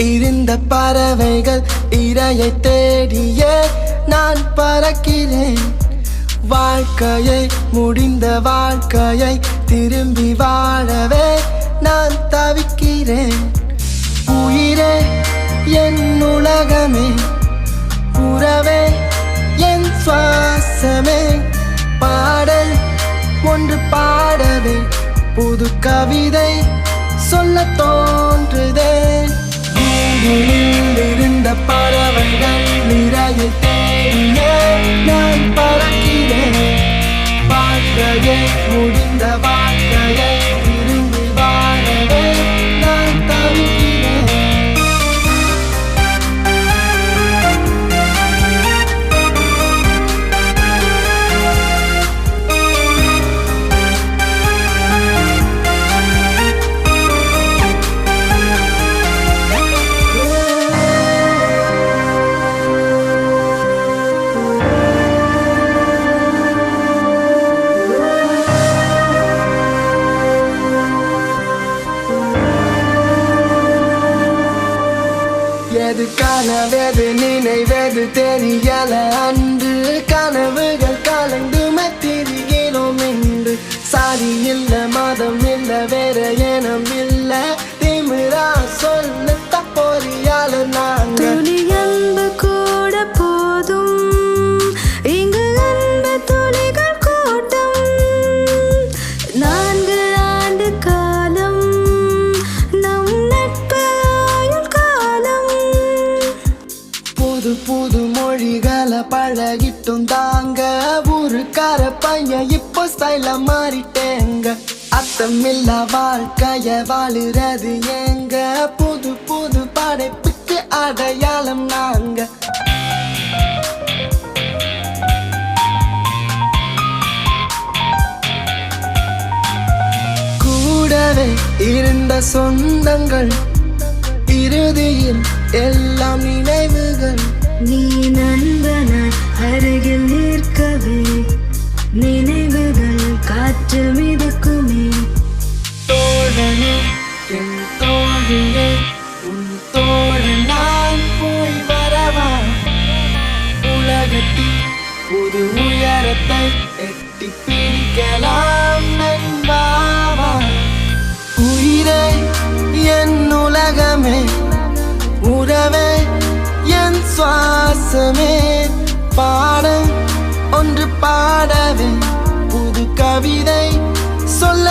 இருந்த பறவைகள் இரையை தேடியே நான் பறக்கிறேன். வாழ்க்கையை முடிந்த வாழ்க்கையை திரும்பி வாழவே நான் தவிக்கிறேன். உயிரே என் உலகமே, உறவே என் சுவாசமே, பாடல் ஒன்று பாடவே புது கவிதை சொல்ல தோன்றுதே. பூமியில் இருந்த பறவைகள் நிறையை தேடியே நான் பறக்கிறேன். வாழ்க்கையை முடிந்த வாழ்க்கையை திரும்பி வாழவே நான் தவிக்கிறேன். எது கனவெது நினைவெது தெரியல அன்று. கனவுகள் கலந்துமே திரிகிறோம் என்று. சாதி இல்ல மதம் இல்ல வேற இனம் இல்ல, திமிரா சொல்ல தப்பொறியால நாங்க. அன்பு கூட போதும், இங்கு அன்பு துளிகள் கூட்டம். 4 ஆண்டு காலம் நம் நட்பு ஆயுள் காலம். புது புது மொழிகளை பழகிட்டும் தாங்க. ஊருக்கார பையன் இப்போ ஸ்டைல மாறிட்டேங்க. அர்த்தமில்ல வாழ்க்கைய வாழுறது ஏங்க. புது புது படைப்புக்கு அடையாளம் நாங்க. கூடவே இருந்த சொந்தங்கள், இறுதியில் எல்லாம் நினைவுகள். நீ நண்பனாய் அருகில் நிற்கவே நினைவுகள் காற்றில் மிதக்குமே. தோழனே என் தோழியே, உன் தோழன் நான் போய் வரவா. உலகத்தில் புது உயரத்தை எட்டி பிடிக்கலாம் நண்பாவா. உயிரே என் உலகமே, உறவே என் சுவாசமே, பாடல் ஒன்று பாடவே புது கவிதை சொல்ல